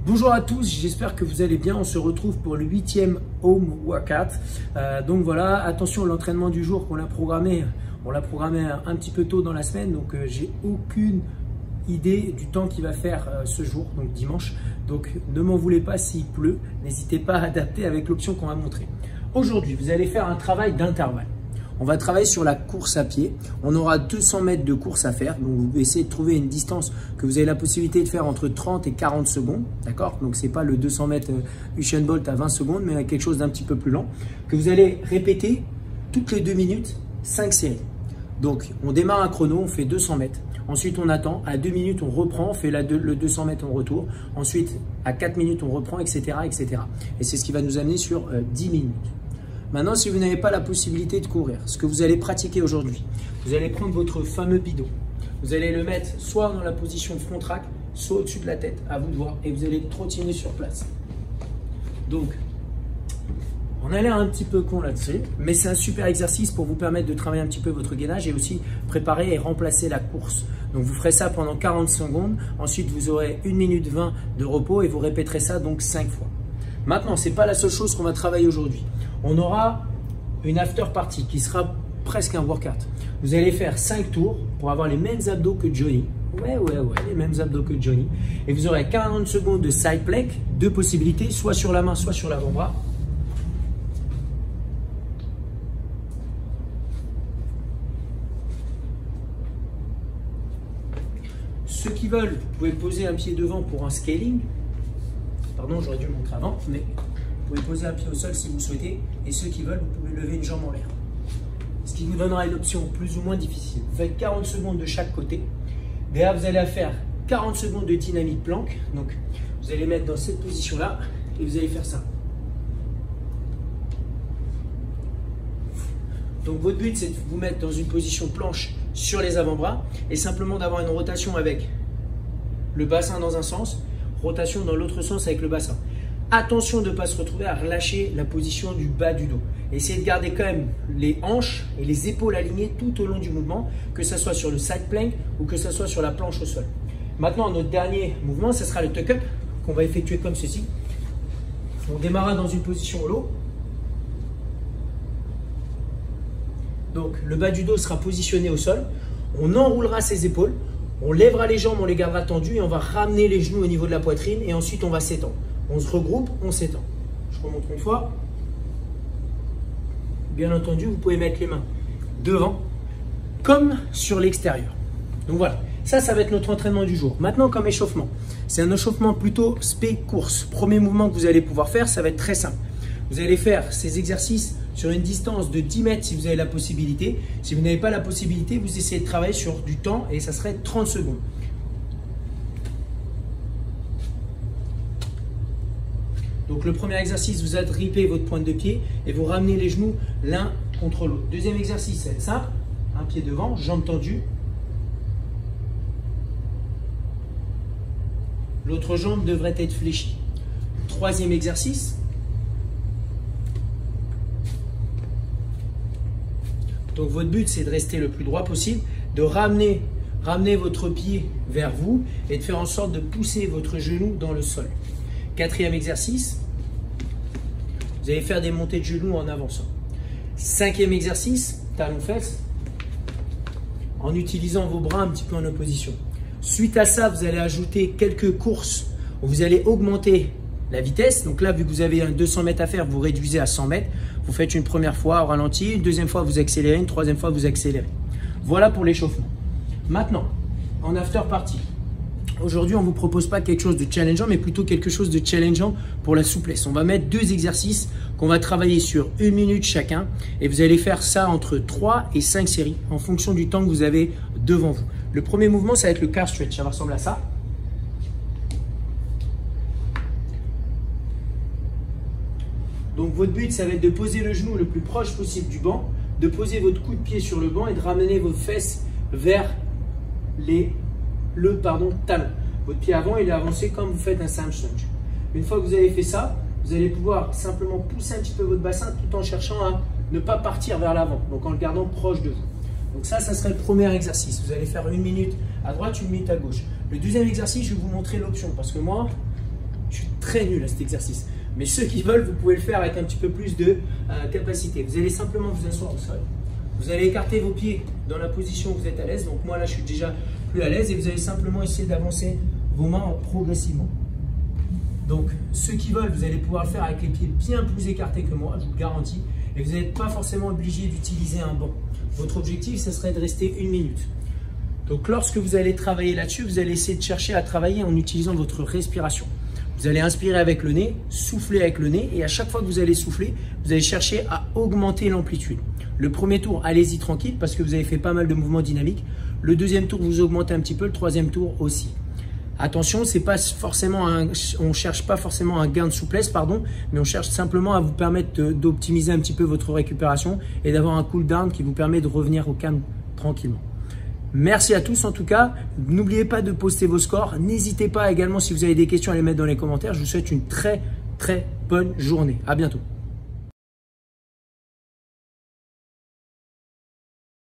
Bonjour à tous, j'espère que vous allez bien. On se retrouve pour le 8e home workout. Donc voilà, attention, l'entraînement du jour on l'a programmé un petit peu tôt dans la semaine, donc j'ai aucune idée du temps qu'il va faire ce jour, donc dimanche. Donc ne m'en voulez pas s'il pleut, n'hésitez pas à adapter avec l'option qu'on va montrer. Aujourd'hui, vous allez faire un travail d'intervalle. On va travailler sur la course à pied. On aura 200 mètres de course à faire. Donc, vous pouvez essayer de trouver une distance que vous avez la possibilité de faire entre 30 et 40 secondes. D'accord? Donc, ce n'est pas le 200 mètres Usain Bolt à 20 secondes, mais quelque chose d'un petit peu plus lent. Que vous allez répéter toutes les 2 minutes, 5 séries. Donc, on démarre un chrono, on fait 200 mètres. Ensuite, on attend. À 2 minutes, on reprend, on fait le 200 mètres en retour. Ensuite, à 4 minutes, on reprend, etc. etc. Et c'est ce qui va nous amener sur 10 minutes. Maintenant, si vous n'avez pas la possibilité de courir, ce que vous allez pratiquer aujourd'hui, vous allez prendre votre fameux bidon. Vous allez le mettre soit dans la position front rack, soit au-dessus de la tête, à vous de voir, et vous allez trottiner sur place. Donc, on a l'air un petit peu con là-dessus, mais c'est un super exercice pour vous permettre de travailler un petit peu votre gainage et aussi préparer et remplacer la course. Donc, vous ferez ça pendant 40 secondes. Ensuite, vous aurez 1 minute 20 de repos et vous répéterez ça donc 5 fois. Maintenant, ce n'est pas la seule chose qu'on va travailler aujourd'hui. On aura une after party qui sera presque un workout. Vous allez faire 5 tours pour avoir les mêmes abdos que Johnny. Ouais, les mêmes abdos que Johnny. Et vous aurez 40 secondes de side plank, 2 possibilités, soit sur la main, soit sur l'avant-bras. Ceux qui veulent, vous pouvez poser un pied devant pour un scaling. Pardon, j'aurais dû le montrer avant, mais vous pouvez poser un pied au sol si vous le souhaitez. Et ceux qui veulent, vous pouvez lever une jambe en l'air. Ce qui vous donnera une option plus ou moins difficile. Vous faites 40 secondes de chaque côté. Derrière, vous allez faire 40 secondes de dynamique planche. Donc, vous allez mettre dans cette position-là et vous allez faire ça. Donc, votre but, c'est de vous mettre dans une position planche sur les avant-bras et simplement d'avoir une rotation avec le bassin dans un sens, rotation dans l'autre sens avec le bassin. Attention de ne pas se retrouver à relâcher la position du bas du dos. Essayez de garder quand même les hanches et les épaules alignées tout au long du mouvement, que ce soit sur le side plank ou que ce soit sur la planche au sol. Maintenant, notre dernier mouvement, ce sera le tuck-up qu'on va effectuer comme ceci. On démarrera dans une position low. Donc, le bas du dos sera positionné au sol. On enroulera ses épaules. On lèvera les jambes, on les gardera tendues et on va ramener les genoux au niveau de la poitrine et ensuite on va s'étendre. On se regroupe, on s'étend. Je remonte une fois. Bien entendu, vous pouvez mettre les mains devant comme sur l'extérieur. Donc voilà, ça va être notre entraînement du jour. Maintenant, comme échauffement, c'est un échauffement plutôt spé course. Premier mouvement que vous allez pouvoir faire, ça va être très simple. Vous allez faire ces exercices sur une distance de 10 mètres si vous avez la possibilité. Si vous n'avez pas la possibilité, vous essayez de travailler sur du temps et ça serait 30 secondes. Donc le premier exercice, vous agrippez votre pointe de pied et vous ramenez les genoux l'un contre l'autre. Deuxième exercice, c'est simple. Un pied devant, jambes tendues. L'autre jambe devrait être fléchie. Troisième exercice. Donc votre but, c'est de rester le plus droit possible, de ramener votre pied vers vous et de faire en sorte de pousser votre genou dans le sol. Quatrième exercice, vous allez faire des montées de genoux en avançant. Cinquième exercice, talons-fesses, en utilisant vos bras un petit peu en opposition. Suite à ça, vous allez ajouter quelques courses où vous allez augmenter la vitesse. Donc là, vu que vous avez un 200 mètres à faire, vous réduisez à 100 mètres. Vous faites une première fois au ralenti, une deuxième fois vous accélérez, une troisième fois vous accélérez. Voilà pour l'échauffement. Maintenant, en after party, aujourd'hui on ne vous propose pas quelque chose de challengeant, mais plutôt quelque chose de challengeant pour la souplesse. On va mettre 2 exercices qu'on va travailler sur 1 minute chacun et vous allez faire ça entre 3 et 5 séries en fonction du temps que vous avez devant vous. Le premier mouvement, ça va être le calf stretch, ça va ressembler à ça. Donc votre but, ça va être de poser le genou le plus proche possible du banc, de poser votre coup de pied sur le banc et de ramener vos fesses vers le talon. Votre pied avant, il est avancé comme vous faites un hamstring. Une fois que vous avez fait ça, vous allez pouvoir simplement pousser un petit peu votre bassin tout en cherchant à ne pas partir vers l'avant, donc en le gardant proche de vous. Donc ça serait le premier exercice. Vous allez faire 1 minute à droite, 1 minute à gauche. Le deuxième exercice, je vais vous montrer l'option parce que moi, je suis très nul à cet exercice. Mais ceux qui veulent, vous pouvez le faire avec un petit peu plus de capacité. Vous allez simplement vous asseoir au sol. Vous allez écarter vos pieds dans la position où vous êtes à l'aise. Donc moi là, je suis déjà plus à l'aise et vous allez simplement essayer d'avancer vos mains progressivement. Donc ceux qui veulent, vous allez pouvoir le faire avec les pieds bien plus écartés que moi, je vous le garantis. Et vous n'êtes pas forcément obligé d'utiliser un banc. Votre objectif, ce serait de rester 1 minute. Donc lorsque vous allez travailler là-dessus, vous allez essayer de chercher à travailler en utilisant votre respiration. Vous allez inspirer avec le nez, souffler avec le nez et à chaque fois que vous allez souffler, vous allez chercher à augmenter l'amplitude. Le premier tour, allez-y tranquille parce que vous avez fait pas mal de mouvements dynamiques. Le deuxième tour, vous augmentez un petit peu. Le troisième tour aussi. Attention, c'est pas forcément on cherche pas forcément un gain de souplesse, pardon, mais on cherche simplement à vous permettre d'optimiser un petit peu votre récupération et d'avoir un cool down qui vous permet de revenir au calme tranquillement. Merci à tous en tout cas. N'oubliez pas de poster vos scores. N'hésitez pas également si vous avez des questions à les mettre dans les commentaires. Je vous souhaite une très bonne journée. À bientôt.